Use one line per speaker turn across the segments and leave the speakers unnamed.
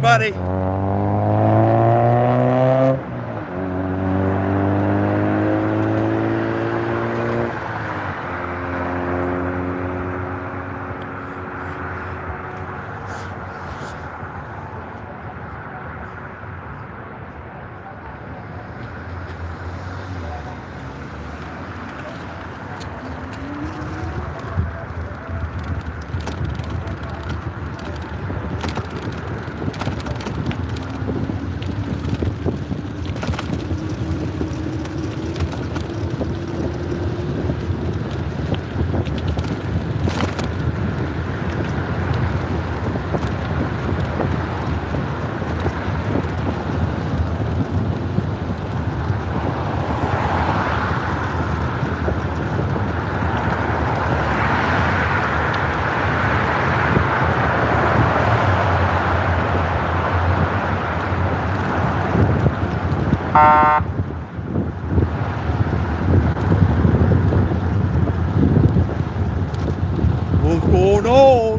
everybody. What's going on?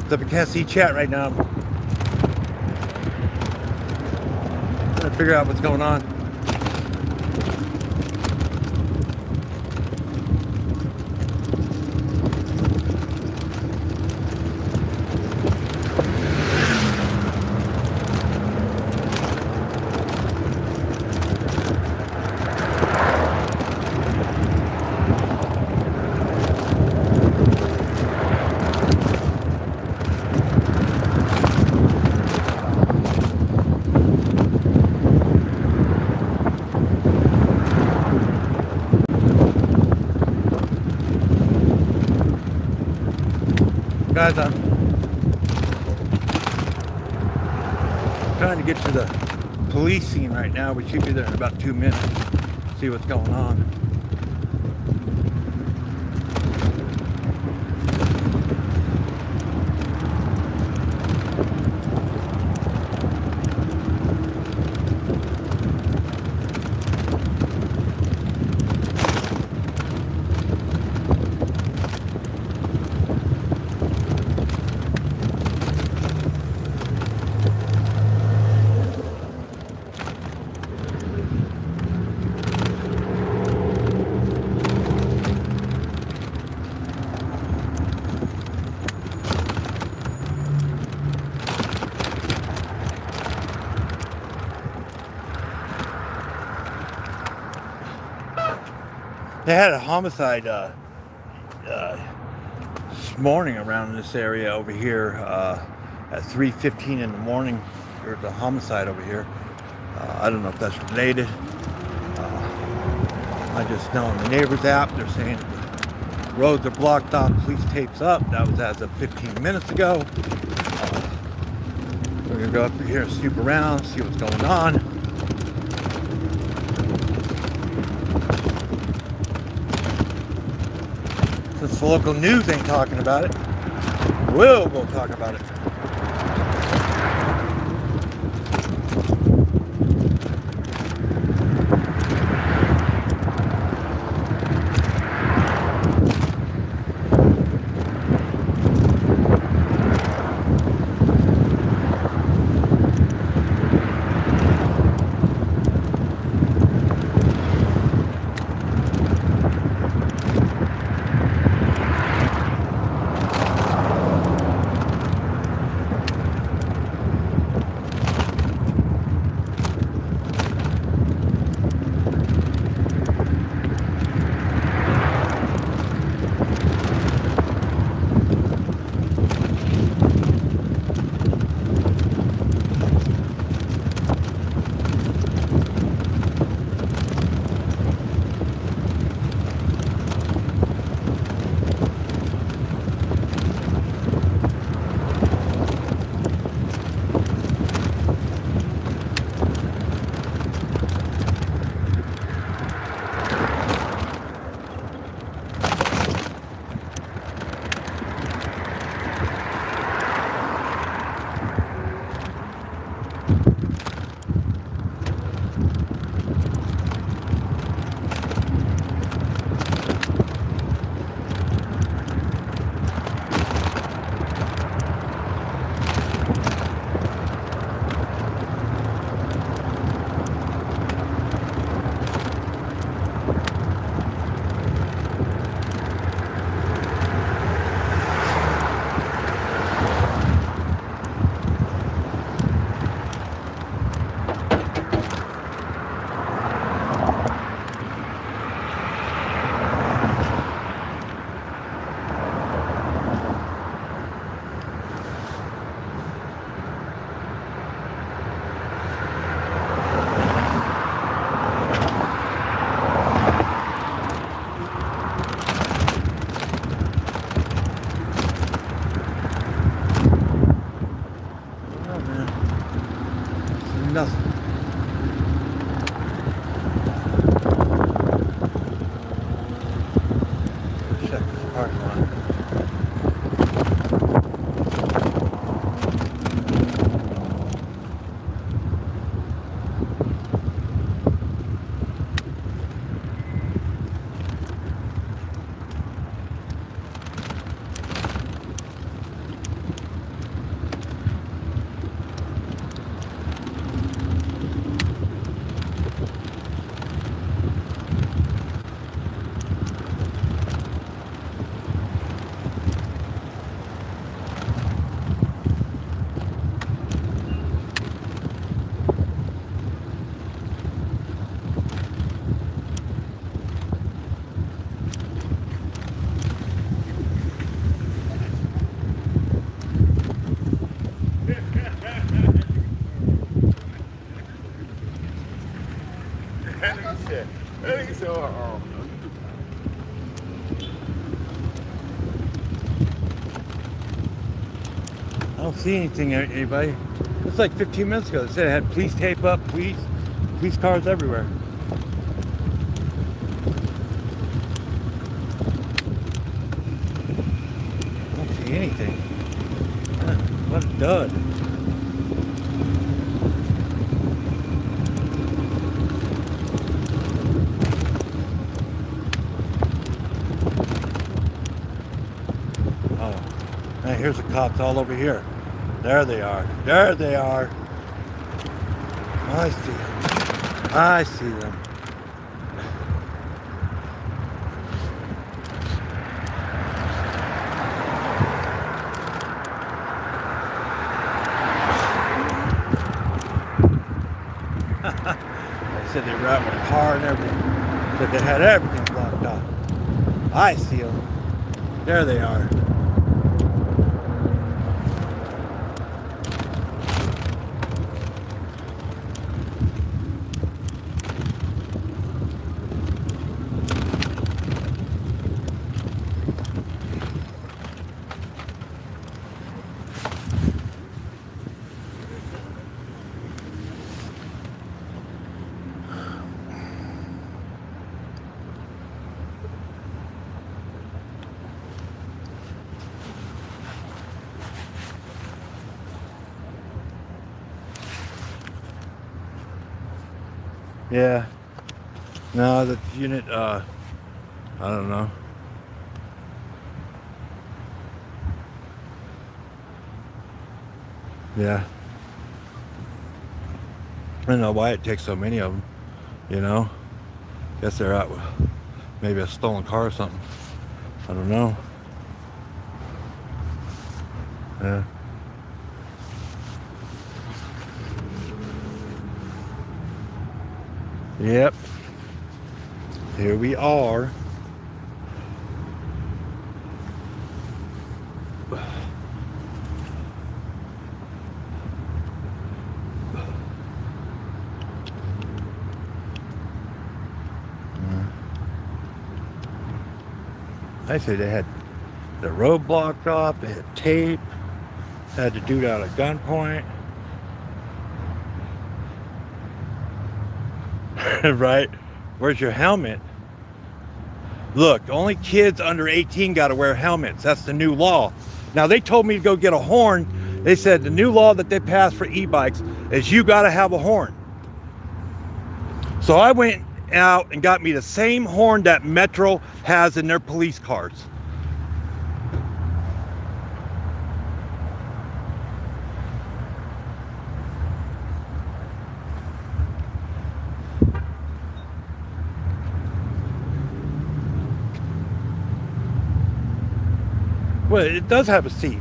I can't see chat right now. I'm trying to figure out what's going on. Guys, I'm trying to get to the police scene right now. We should be there in about 2 minutes. See what's going on. They had a homicide this morning around this area over here at 3:15 in the morning. There's a homicide over here. I don't know if that's related. I just know on the neighbors app they're saying Roads are blocked off, police tapes up. That was as of 15 minutes ago. We're gonna go up here and snoop around, see what's going on. Since the local news ain't talking about it, we'll go talk about it. Nothing. Check this parking lot. I don't see anything, anybody. It's like 15 minutes ago. They said it had police tape up, police cars everywhere. I don't see anything. What a dud. Oh, man, here's the cops all over here. There they are. There they are. I see them. I see them. They said they were out with a car and everything. Said they had everything blocked off. I see them. There they are. Yeah. No, the unit, I don't know. Yeah. I don't know why it takes so many of them, you know? Guess they're out with maybe a stolen car or something. I don't know. Yeah. Yep. Here we are. I say they had the road blocked off, they had tape, had the dude out at gunpoint. Right? Where's your helmet? Look, only kids under 18 got to wear helmets. That's the new law. Now, they told me to go get a horn. They said the new law that they passed for e-bikes is you got to have a horn. So I went out and got me the same horn that Metro has in their police cars. Well, it does have a seat.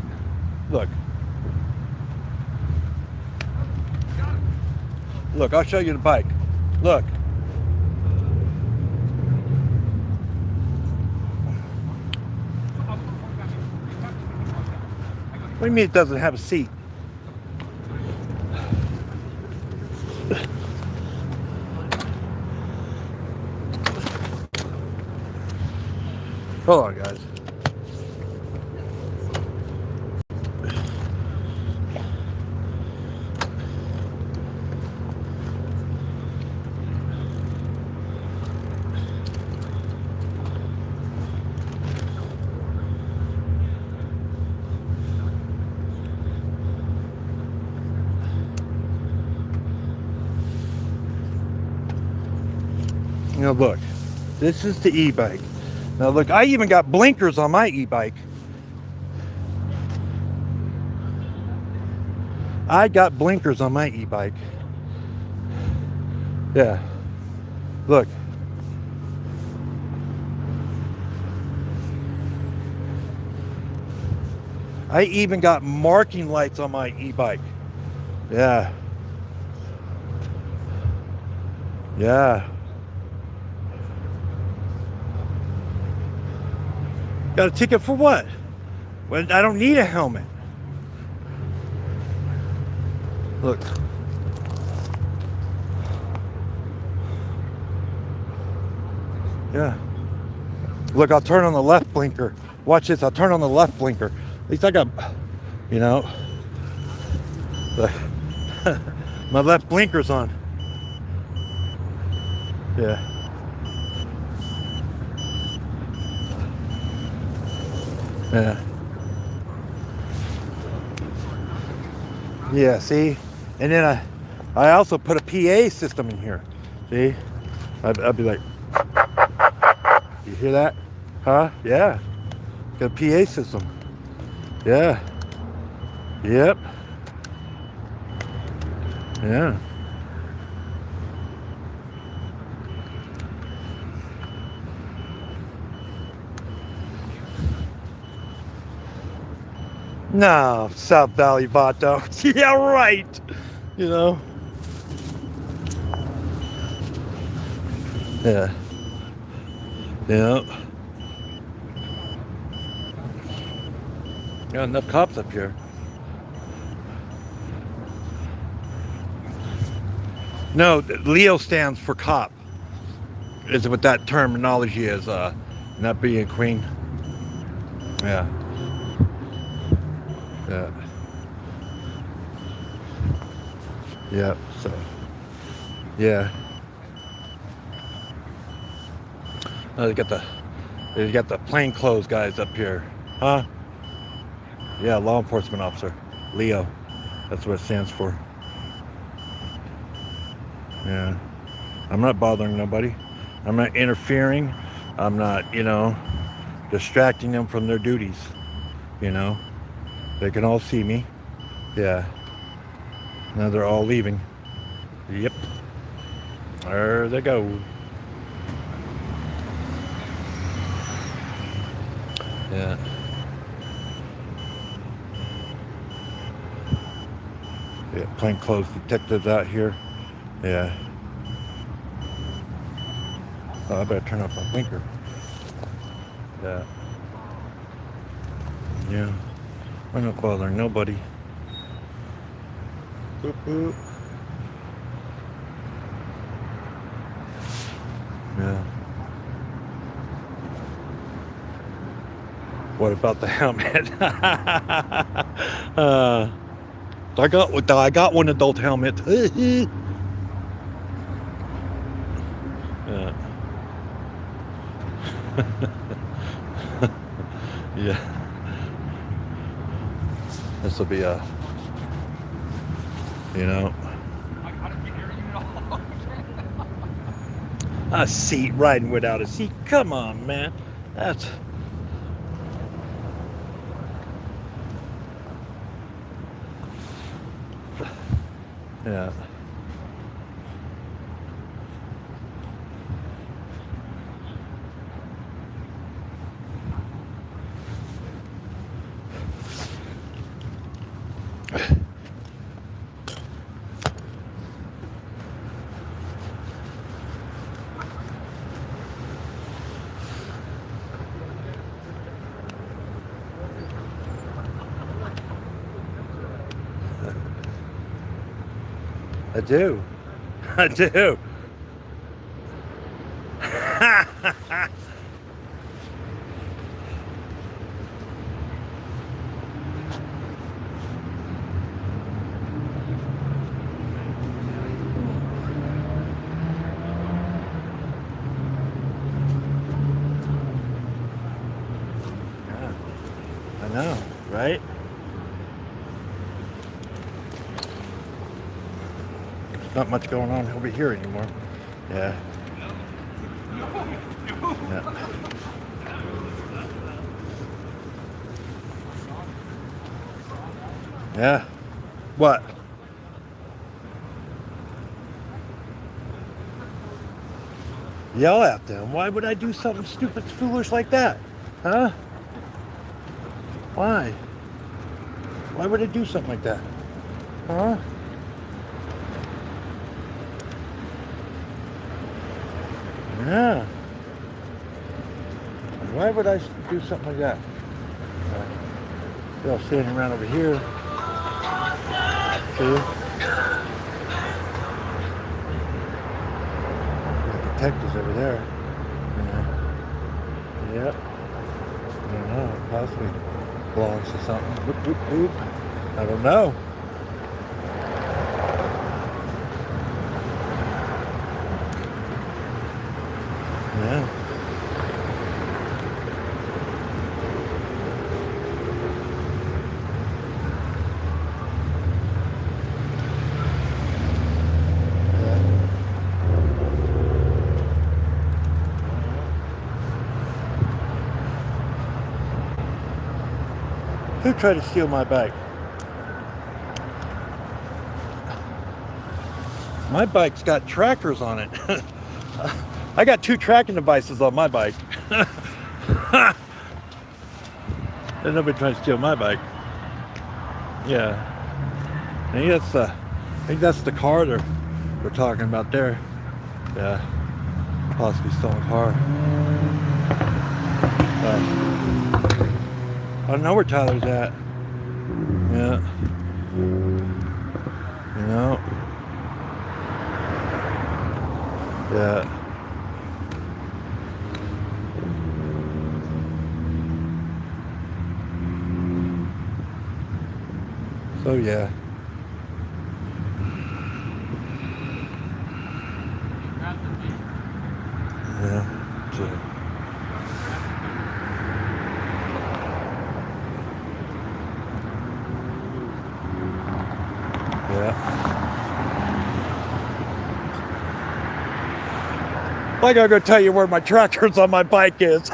Look. Look, I'll show you the bike. Look. What do you mean it doesn't have a seat? Hold on, guys. Now look, this is the e-bike. Now look, I even got blinkers on my e-bike. I got blinkers on my e-bike. Yeah. Look. I even got marking lights on my e-bike. Yeah. Yeah. Got a ticket for what? When I don't need a helmet. Look. Yeah. Look, I'll turn on the left blinker. Watch this, I'll turn on the left blinker. At least I got, you know, my left blinker's on. Yeah. Yeah. Yeah, see? And then I also put a PA system in here. See? I'd be like, you hear that? Huh? Yeah. Got a PA system. Yeah. Yep. Yeah. No, South Valley Vato. Yeah, right. You know? Yeah. Yeah. Got enough cops up here. No, Leo stands for cop. Is what that terminology is, not being queen. Yeah. Yeah. Yeah, so. Yeah. They got the plainclothes guys up here. Huh? Yeah, law enforcement officer. Leo. That's what it stands for. Yeah. I'm not bothering nobody. I'm not interfering. I'm not, distracting them from their duties. You know, they can all see me. Yeah. Now they're all leaving. Yep. There they go. Yeah. Yeah, plainclothes detectives out here. Yeah. Oh, I better turn off my blinker. Yeah. Yeah. I'm not bothering nobody. Boop, boop. Yeah. What about the helmet? I got one adult helmet. Yeah. Yeah. This will be a seat riding without a seat. Come on, man. That's yeah. I do. I do. Yeah, I know, right? There's not much going on over here anymore. Yeah. Yeah. Yeah. What? Yell at them. Why would I do something stupid, foolish like that? Huh? Why? Why would I do something like that? Huh? Yeah. Why would I do something like that? They're all standing around over here. See? The detectives over there. Yeah. Yep. I don't know. Possibly belongs to something. Whoop, whoop, whoop. I don't know. Yeah. Who tried to steal my bike? My bike's got trackers on it. I got 2 tracking devices on my bike. There's nobody trying to steal my bike. Yeah. I think that's the car they're talking about there. Yeah. Possibly stolen car. I don't know where Tyler's at. Yeah. Yeah. So yeah. Yeah. So. Yeah. Like I'm gonna tell you where my trackers on my bike is.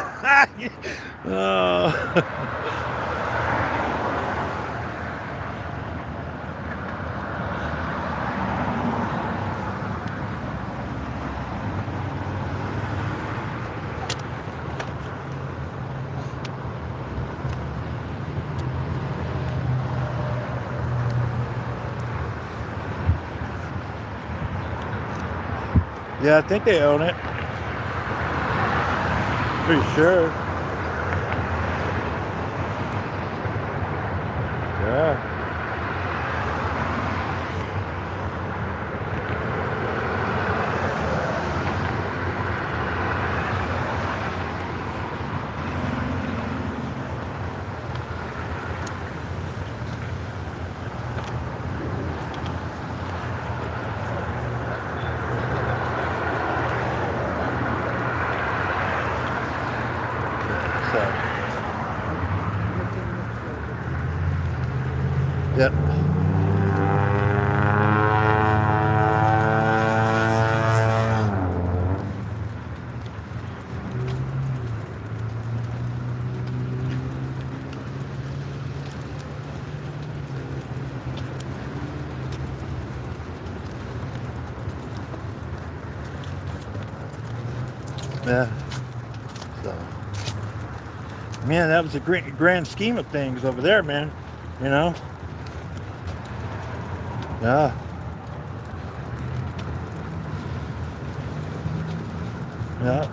Yeah, I think they own it. Pretty sure. Yeah. Yep. Yeah. So, man, that was a great grand scheme of things over there, man. You know? Yeah. Yeah.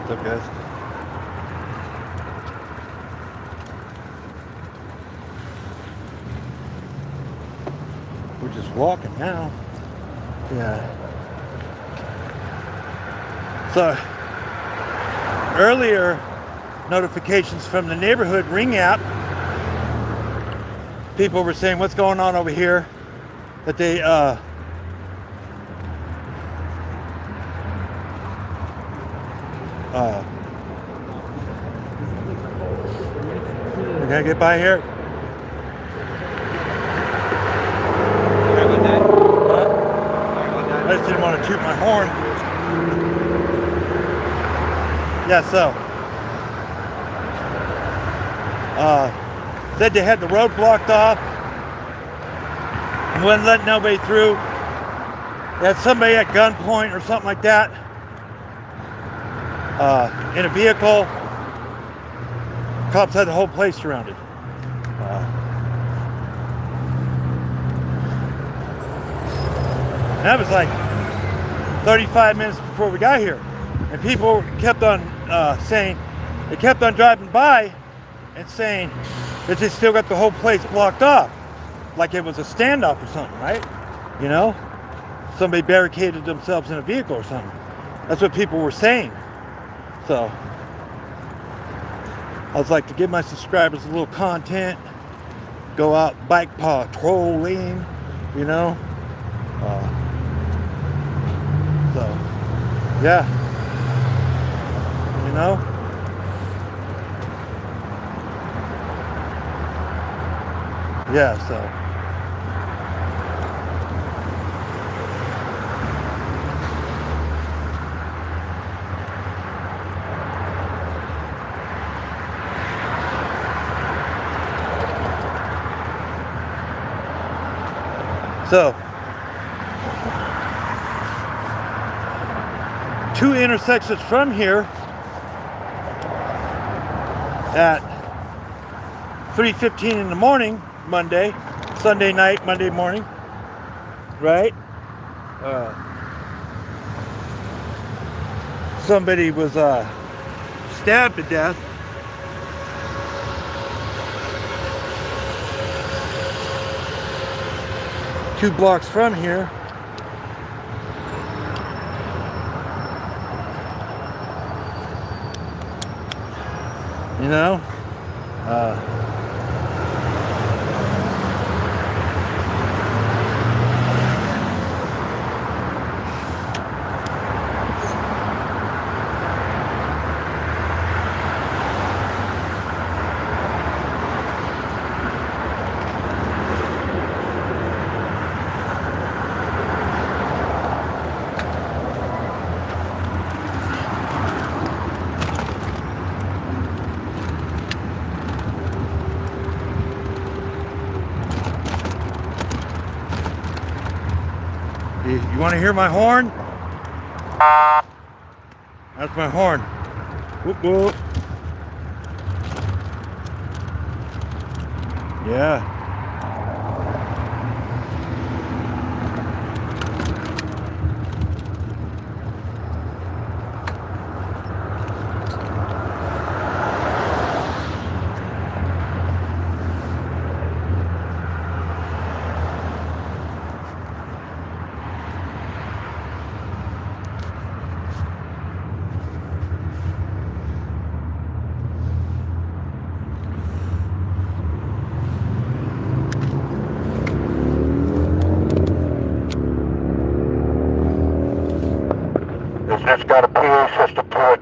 What's up, guys? We're just walking now. Yeah. So earlier notifications from the neighborhood Ring app, people were saying what's going on over here, that they we gotta get by here. I just didn't want to toot my horn. Yeah, so said they had the road blocked off and wouldn't let nobody through. They had somebody at gunpoint or something like that in a vehicle. Cops had the whole place surrounded. And that was like 35 minutes before we got here. And people kept on saying, they kept on driving by and saying that they still got the whole place blocked off. Like it was a standoff or something, right? You know? Somebody barricaded themselves in a vehicle or something. That's what people were saying. So I was like, to give my subscribers a little content, go out bike patrolling, you know? So, yeah, you know? Yeah, so. So, two intersections from here at 3:15 in the morning, Sunday night, Monday morning, right? Somebody was stabbed to death. Two blocks from here. You know? You want to hear my horn? That's my horn. Whoop, whoop. Yeah. It's got a PA system to it.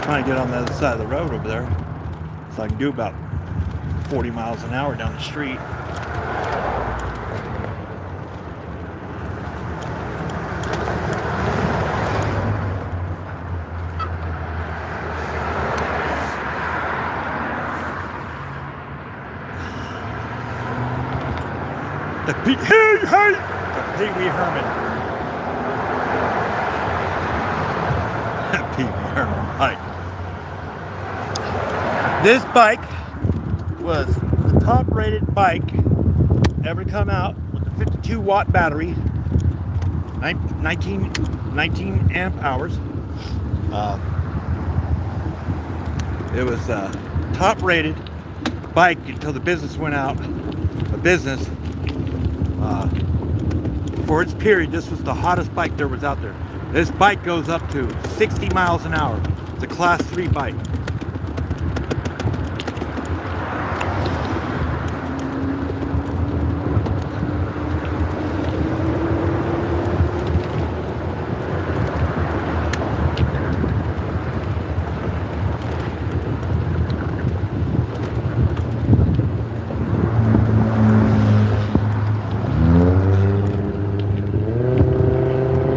Trying to get on the other side of the road over there so I can do about 40 miles an hour down the street. The Pee Wee Herman. Pee Wee Herman bike. This bike was the top rated bike ever come out with a 52 watt battery, 19 amp hours. It was a top rated bike until the business went out of business. For its period, this was the hottest bike there was out there. This bike goes up to 60 miles an hour. It's a class 3 bike.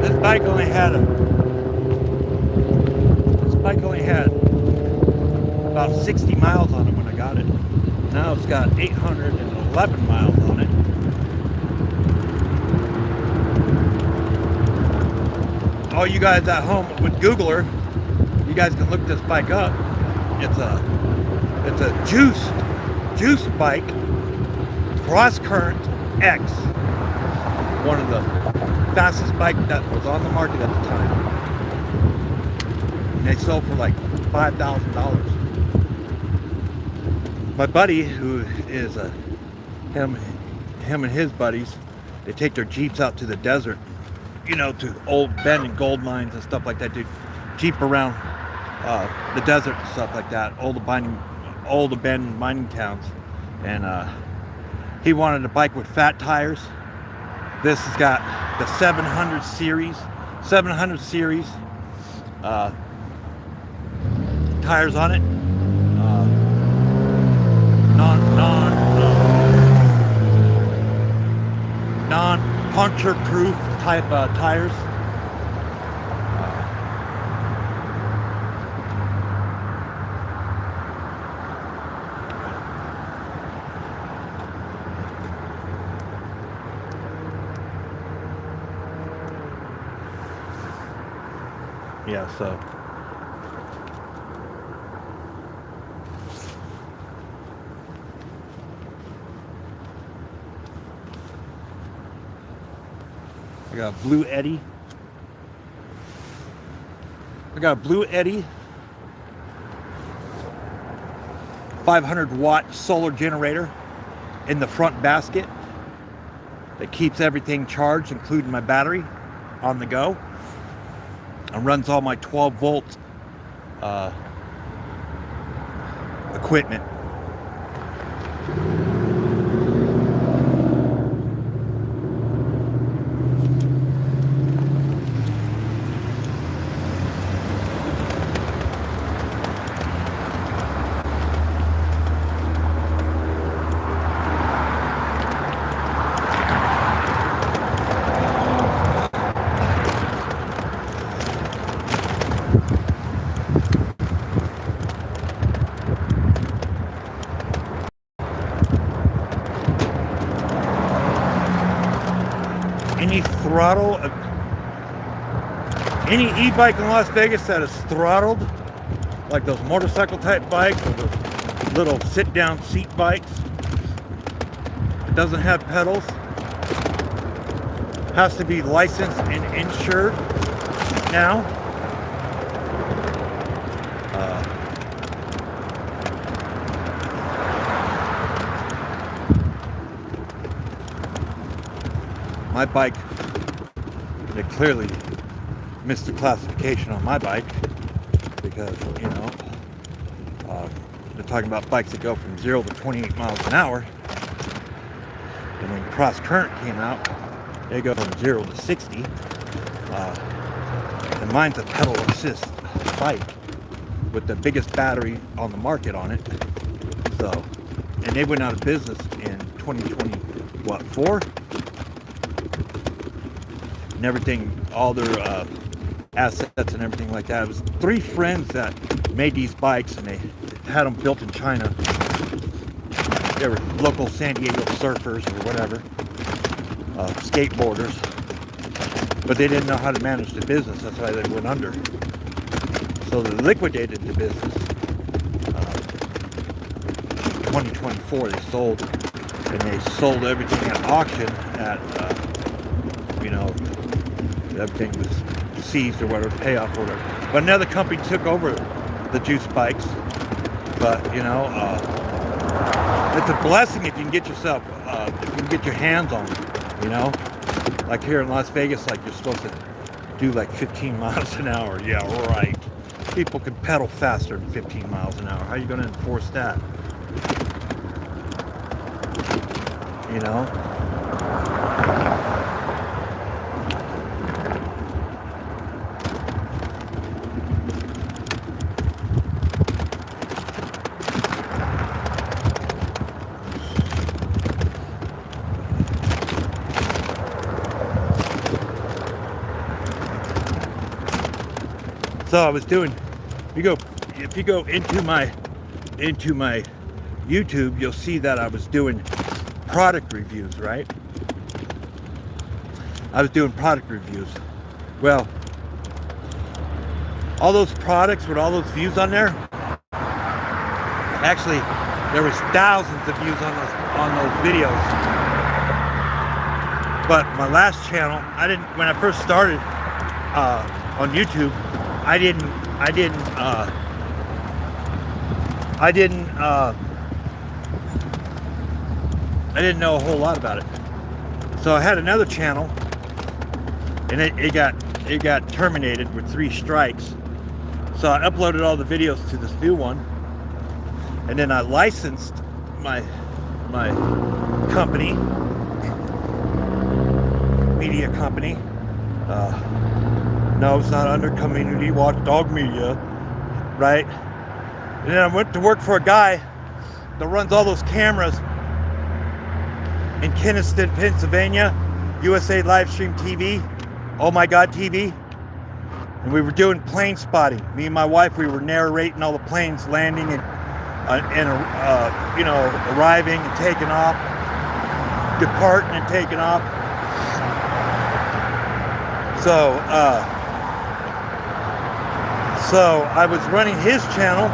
This bike only had about 60 miles on it when I got it. Now it's got 811 miles on it. All you guys at home with Googler, you guys can look this bike up. It's a juice bike, cross current X. One of the fastest bike that was on the market at the time. And they sold for like $5,000. My buddy, who is him and his buddies, they take their Jeeps out to the desert, you know, to old Bend and gold mines and stuff like that. They Jeep around the desert and stuff like that, all the Bend mining towns. And he wanted a bike with fat tires. This has got the 700 series tires on it. Non-puncture proof type tires. Yeah, so I got a Blue Eddy. 500 watt solar generator in the front basket that keeps everything charged, including my battery, on the go. And runs all my 12 volt equipment. throttle any e-bike in Las Vegas that is throttled, like those motorcycle type bikes or those little sit-down seat bikes. It doesn't have pedals. Has to be licensed and insured now. My bike, they clearly missed the classification on my bike because, you know, they're talking about bikes that go from 0 to 28 miles an hour. And when Cross Current came out, they go from 0 to 60. And mine's a pedal assist bike with the biggest battery on the market on it. So, and they went out of business in 2024. And everything, all their assets and everything like that. It was 3 friends that made these bikes, and they had them built in China. They were local San Diego surfers or whatever, skateboarders, but they didn't know how to manage the business. That's why they went under. So they liquidated the business. 2024 they sold, and they sold everything at auction at you know, everything was seized or whatever, payoff or whatever. But another company took over the juice bikes. But, you know, it's a blessing if you can get yourself, if you can get your hands on them, you know? Like here in Las Vegas, like you're supposed to do like 15 miles an hour. Yeah, right. People can pedal faster than 15 miles an hour. How are you going to enforce that? You know? So I was doing, if you go into my YouTube, you'll see that I was doing product reviews, right? I was doing product reviews. Well, all those products with all those views on there, actually there was thousands of views on those videos. But my last channel, when I first started on YouTube, I didn't know a whole lot about it. So I had another channel, and it got terminated with 3 strikes. So I uploaded all the videos to this new one, and then I licensed my company, media company. No, it's not under Community Watchdog Media, right? And then I went to work for a guy that runs all those cameras in Keniston, Pennsylvania, USA Livestream TV, Oh My God TV. And we were doing plane spotting. Me and my wife, we were narrating all the planes landing and you know, arriving and taking off, departing and taking off. So I was running his channel,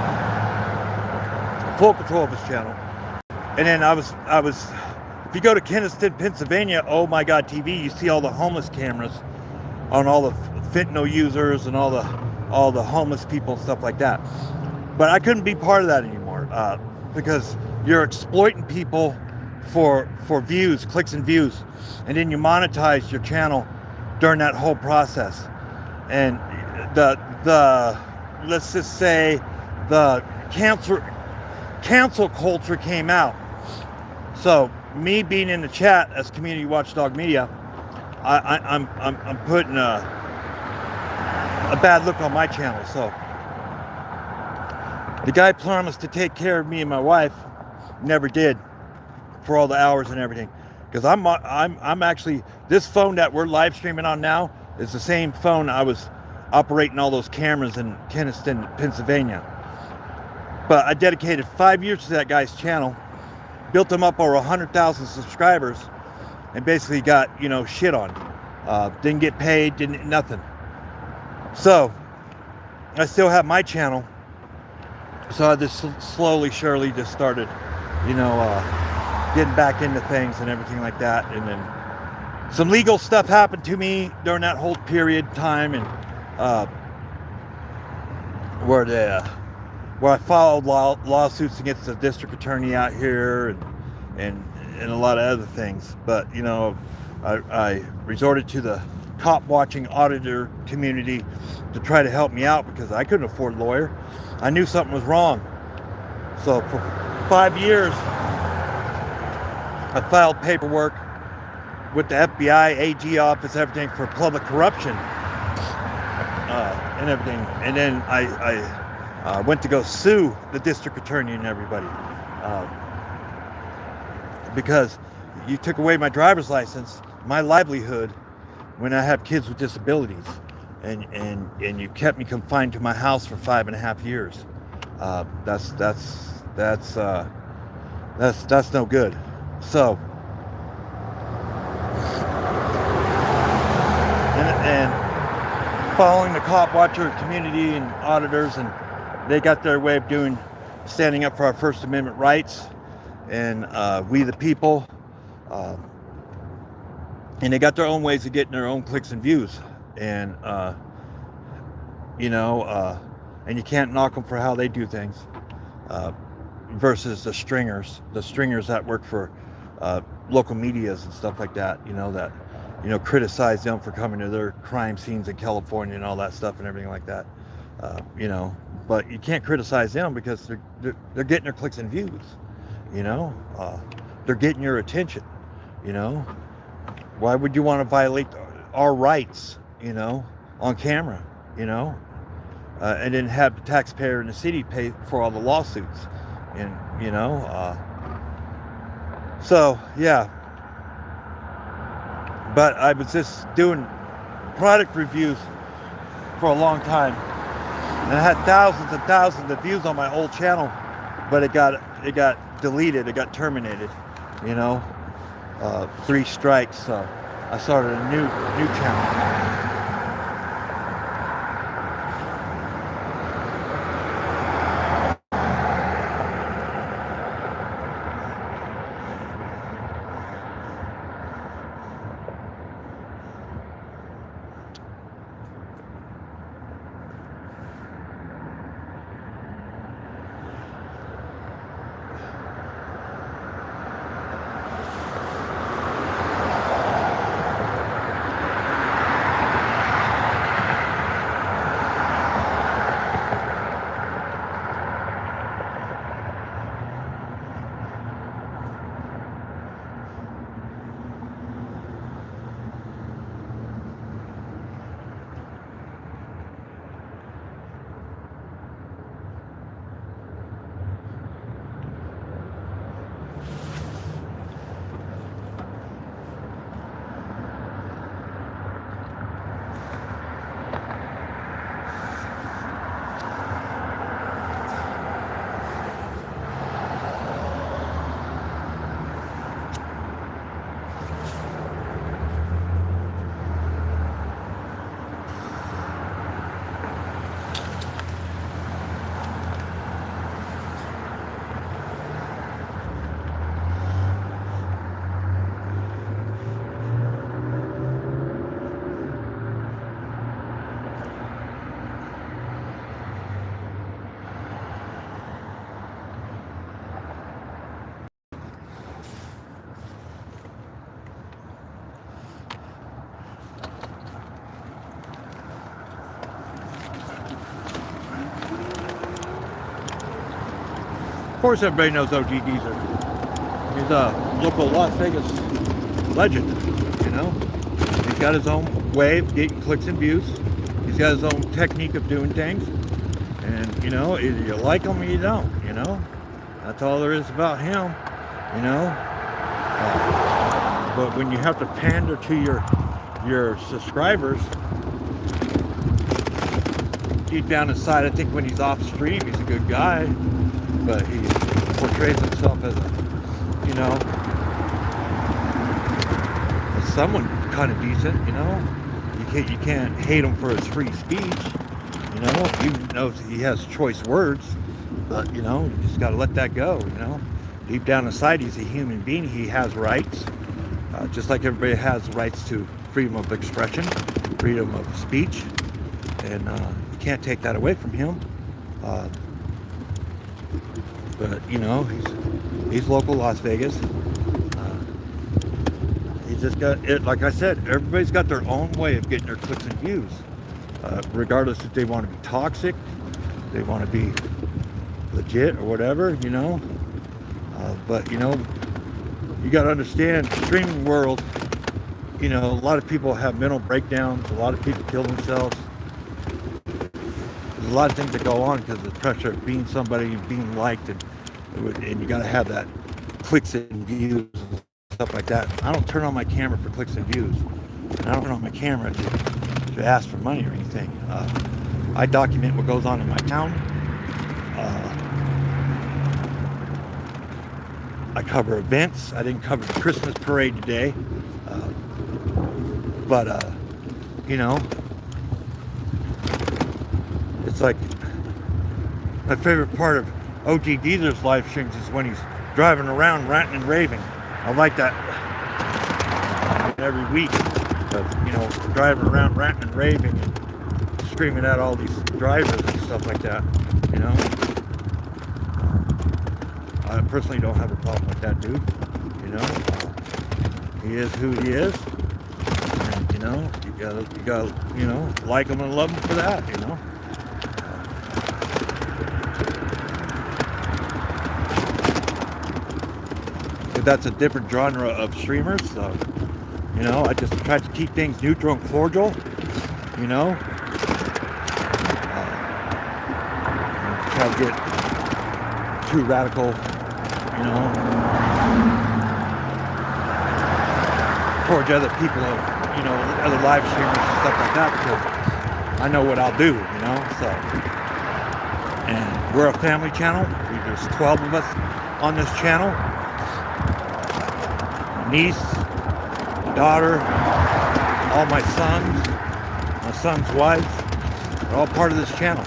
full control of his channel. And then I was, if you go to Keniston, Pennsylvania, Oh My God TV, you see all the homeless cameras on all the fentanyl users and all the homeless people and stuff like that. But I couldn't be part of that anymore because you're exploiting people for views, clicks and views, and then you monetize your channel during that whole process. And the let's just say the cancel culture came out. So me being in the chat as Community Watchdog Media, I'm putting a bad look on my channel. So the guy promised to take care of me and my wife, never did, for all the hours and everything. Because I'm actually, this phone that we're live streaming on now is the same phone I was operating all those cameras in Keniston, Pennsylvania. But I dedicated 5 years to that guy's channel, built him up over 100,000 subscribers, and basically got, you know, shit on. Didn't get paid, didn't nothing. So I still have my channel. So I just slowly, surely just started, getting back into things and everything like that. And then some legal stuff happened to me during that whole period of time, and where I filed lawsuits against the district attorney out here, and a lot of other things. But I resorted to the cop watching auditor community to try to help me out because I couldn't afford a lawyer. I knew something was wrong. So for 5 years, I filed paperwork with the FBI, AG office, everything for public corruption and everything. And then I went to go sue the district attorney and everybody because you took away my driver's license, my livelihood, when I have kids with disabilities, and you kept me confined to my house for 5.5 years. That's no good. So, and following the cop watcher community and auditors, and they got their way of standing up for our First Amendment rights, and we the people, and they got their own ways of getting their own clicks and views, and and you can't knock them for how they do things, versus the stringers that work for local medias and stuff like that, that criticize them for coming to their crime scenes in California and all that stuff and everything like that. But you can't criticize them because they're getting their clicks and views. They're getting your attention. Why would you want to violate our rights, on camera, and then have the taxpayer in the city pay for all the lawsuits, and so yeah. But I was just doing product reviews for a long time, and I had thousands and thousands of views on my old channel, but it got deleted, it got terminated, 3 strikes. So I started a new channel. Of course, everybody knows OG Geezer. He's a local Las Vegas legend, He's got his own way of getting clicks and views. He's got his own technique of doing things. And, either you like him or you don't, That's all there is about him, But when you have to pander to your subscribers, deep down inside, I think when he's off stream, he's a good guy. But he portrays himself as a someone kind of decent, you know. You can't hate him for his free speech, you know. Even though he has choice words, but you know, you just got to let that go, you know. Deep down inside, he's a human being. He has rights, just like everybody has rights to freedom of expression, freedom of speech, and you can't take that away from him. But you know, he's local Las Vegas. He's just got it. Like I said, everybody's got their own way of getting their clicks and views, regardless if they want to be toxic, they want to be legit or whatever, you know. But you know, you got to understand, streaming world. You know, a lot of people have mental breakdowns. A lot of people kill themselves. There's a lot of things that go on because of the pressure of being somebody and being liked, and you got to have that clicks and views and stuff like that. I don't turn on my camera for clicks and views. And I don't turn on my camera to ask for money or anything. I document what goes on in my town. I cover events. I didn't cover the Christmas parade today, but you know, it's like my favorite part of OG Deezer's live streams is when he's driving around ranting and raving. I like that every week of, you know, driving around ranting and raving and screaming at all these drivers and stuff like that, you know. I personally don't have a problem with that dude, you know. He is who he is, and you know, you gotta, you know, like him and love him for that, you know. But that's a different genre of streamers, so, you know, I just try to keep things neutral and cordial, you know. Try to get too radical, you know, towards other people, you know, other live streamers and stuff like that, because I know what I'll do, you know. So, and we're a family channel. There's 12 of us on this channel. My niece, my daughter, all my sons, my son's wife, they're all part of this channel.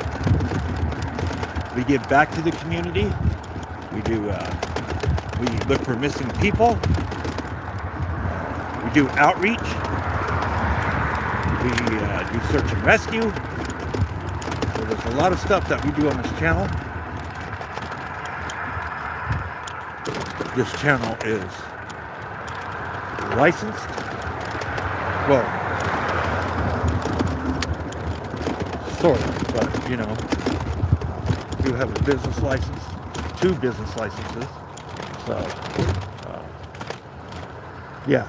We give back to the community. We do. We look for missing people. We do outreach. We do search and rescue. So there's a lot of stuff that we do on this channel. This channel is licensed. Well, sort of, but you know, we do have a business license, 2 business licenses. So, yeah.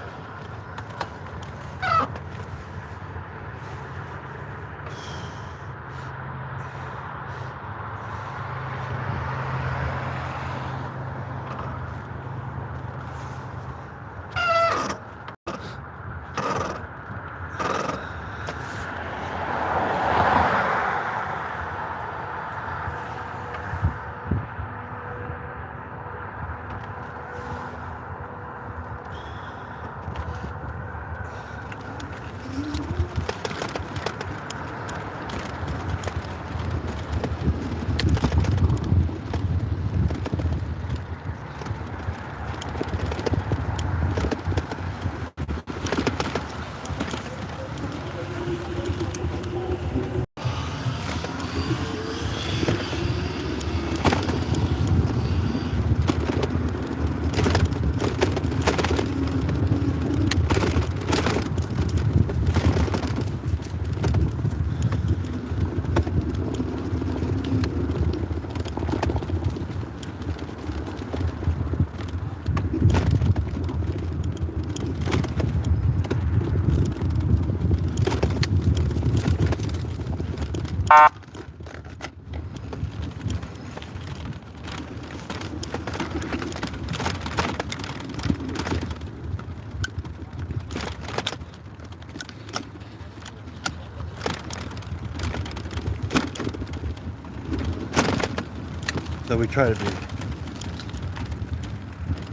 So we try to be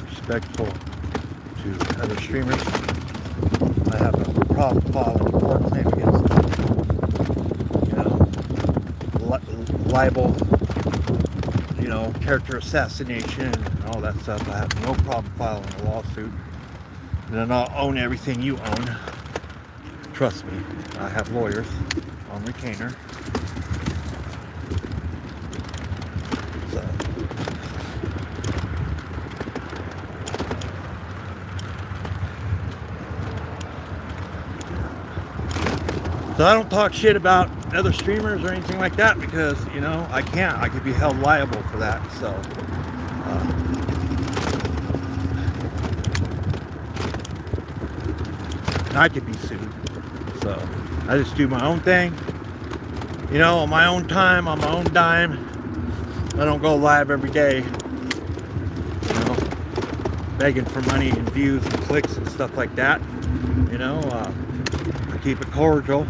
respectful to other streamers. I have a problem filing a court claim against them. You know, libel, you know, character assassination and all that stuff. I have no problem filing a lawsuit. And then I'll own everything you own. Trust me, I have lawyers on retainer. So I don't talk shit about other streamers or anything like that because, you know, I can't. I could be held liable for that. So, and I could be sued. So I just do my own thing, you know, on my own time, on my own dime. I don't go live every day, you know, begging for money and views and clicks and stuff like that. You know, I keep it cordial.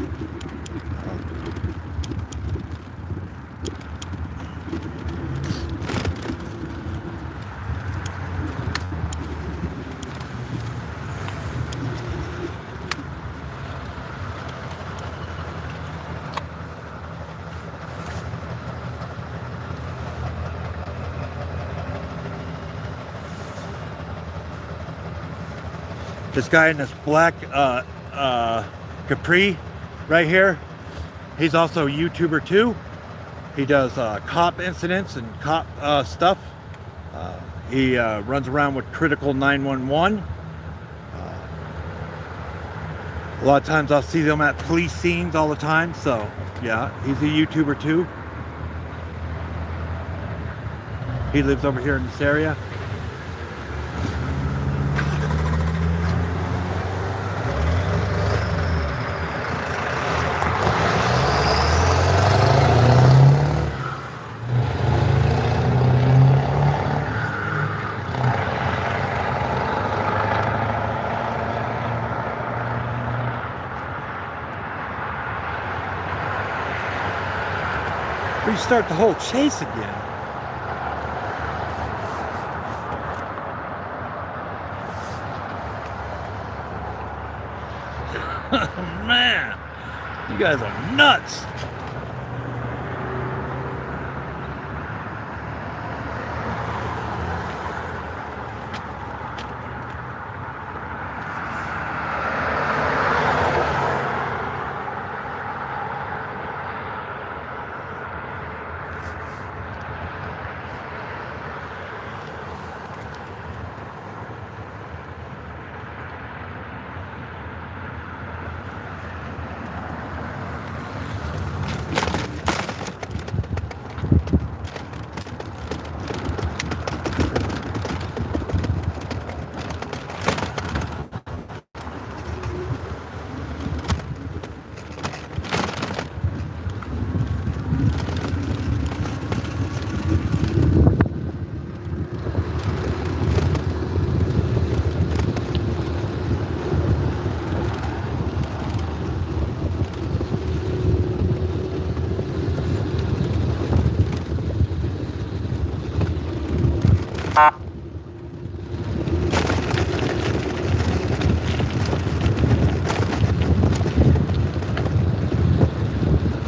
This guy in this black Capri right here, he's also a YouTuber too. He does cop incidents and cop stuff. He runs around with Critical 911. A lot of times I'll see them at police scenes all the time. So yeah, he's a YouTuber too. He lives over here in this area. Restart the whole chase again. Man, you guys are nuts.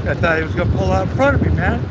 I thought he was going to pull out in front of me, man.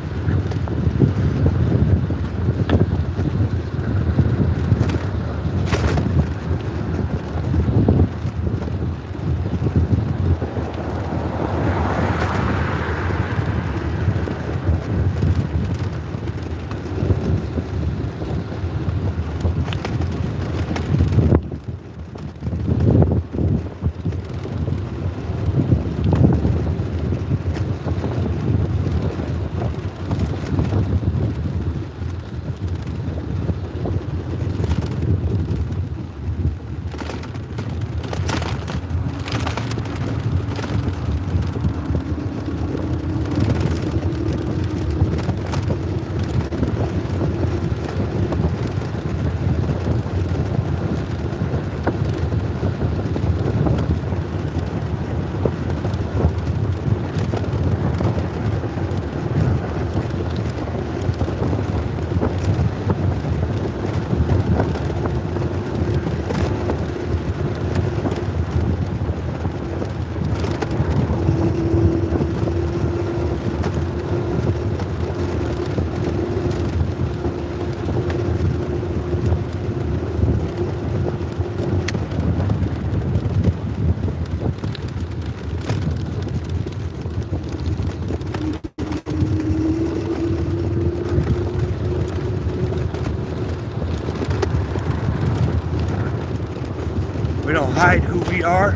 We don't hide who we are.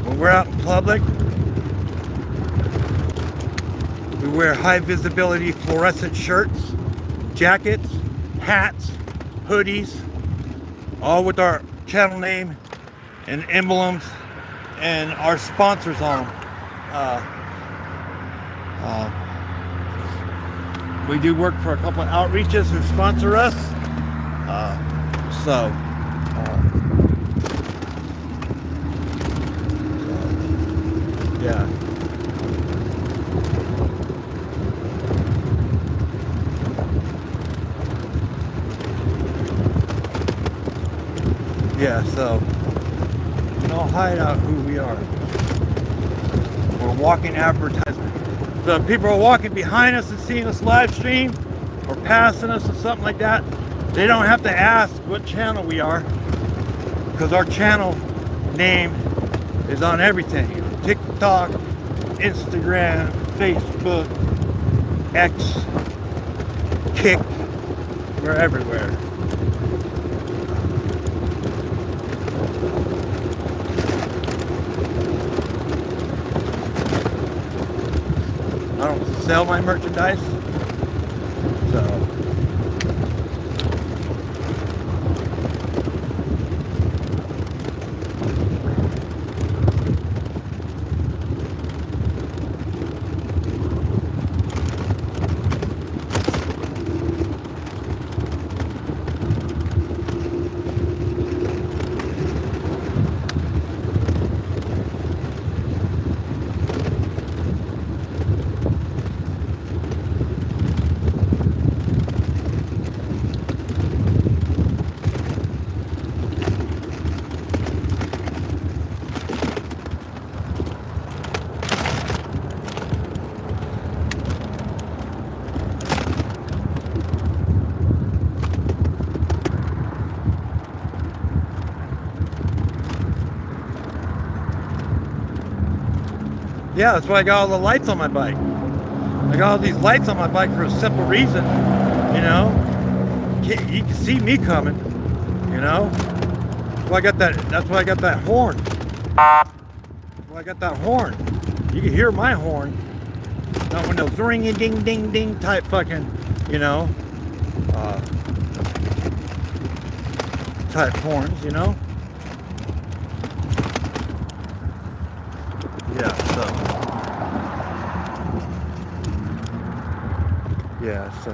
When we're out in public, we wear high visibility fluorescent shirts, jackets, hats, hoodies, all with our channel name and emblems and our sponsors on them. We do work for a couple of outreaches who sponsor us. Yeah. Yeah, so we don't hide out who we are. We're walking advertisement. So if people are walking behind us and seeing us live stream or passing us or something like that, they don't have to ask what channel we are, because our channel name is on everything. TikTok, Instagram, Facebook, X, Kick, we're everywhere. I don't sell my merchandise, so yeah, that's why I got all the lights on my bike. I got all these lights on my bike for a simple reason, you know. You can see me coming, you know. That's why I got that. That's why I got that horn. That's why I got that horn. You can hear my horn. Not when those ring a ding ding ding type fucking, you know, type horns, you know. Yeah, so. Yeah, so.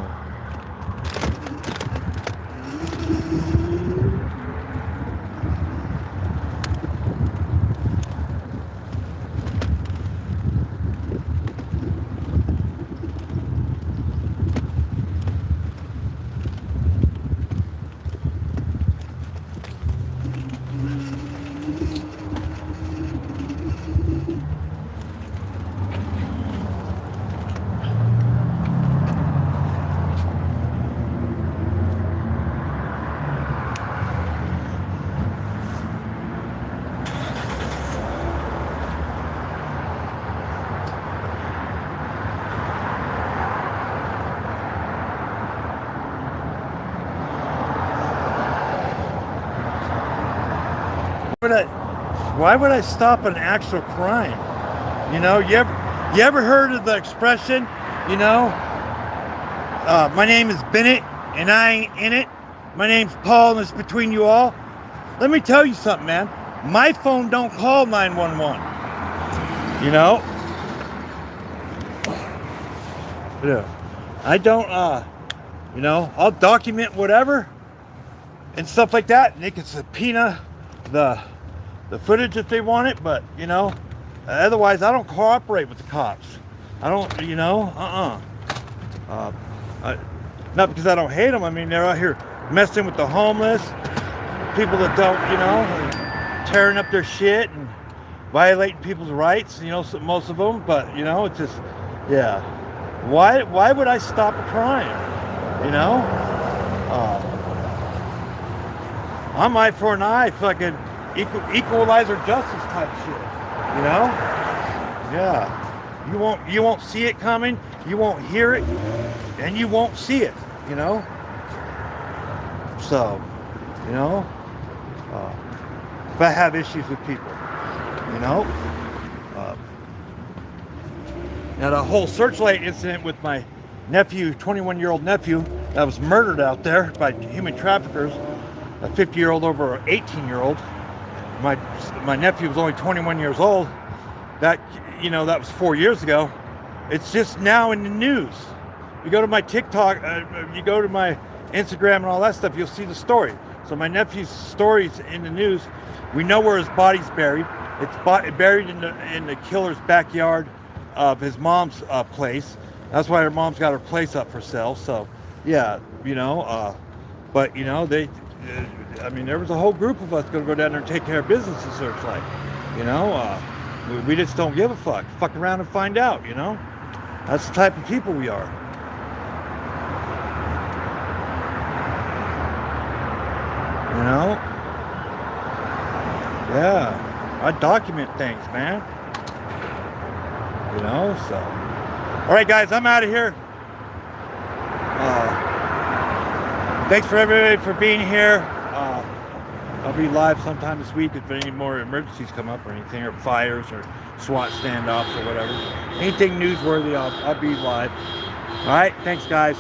Why would I stop an actual crime? You know, you ever heard of the expression, you know, my name is Bennett and I ain't in it. My name's Paul and it's between you all. Let me tell you something, man. My phone don't call 911. You know? Yeah. I don't, you know, I'll document whatever and stuff like that. And they can subpoena the footage if they want it, but you know, otherwise I don't cooperate with the cops. I don't, you know, not because I don't hate them. I mean, they're out here messing with the homeless, people that don't, you know, tearing up their shit and violating people's rights, you know, most of them. But you know, it's just, yeah. Why would I stop a crime? You know, I'm eye for an eye, fucking equalizer justice type shit, you know? Yeah. You won't see it coming, you won't hear it, and you won't see it, you know? So, you know, if I have issues with people, you know. Now the whole Searchlight incident with my nephew, 21-year-old nephew, that was murdered out there by human traffickers, a 50-year-old over an 18-year-old. My nephew was only 21 years old. That, you know, that was 4 years ago. It's just now in the news. You go to my TikTok, you go to my Instagram and all that stuff, you'll see the story. So my nephew's story's in the news. We know where his body's buried. It's buried in the killer's backyard of his mom's place. That's why her mom's got her place up for sale. So, yeah, you know, but, you know, I mean, there was a whole group of us going to go down there and take care of business in Searchlight. You know, we just don't give a fuck. Fuck around and find out, you know? That's the type of people we are. You know? Yeah. I document things, man. You know, so. All right, guys, I'm out of here. Thanks for everybody for being here. I'll be live sometime this week if any more emergencies come up or anything, or fires or SWAT standoffs or whatever. Anything newsworthy, I'll be live. All right, thanks, guys.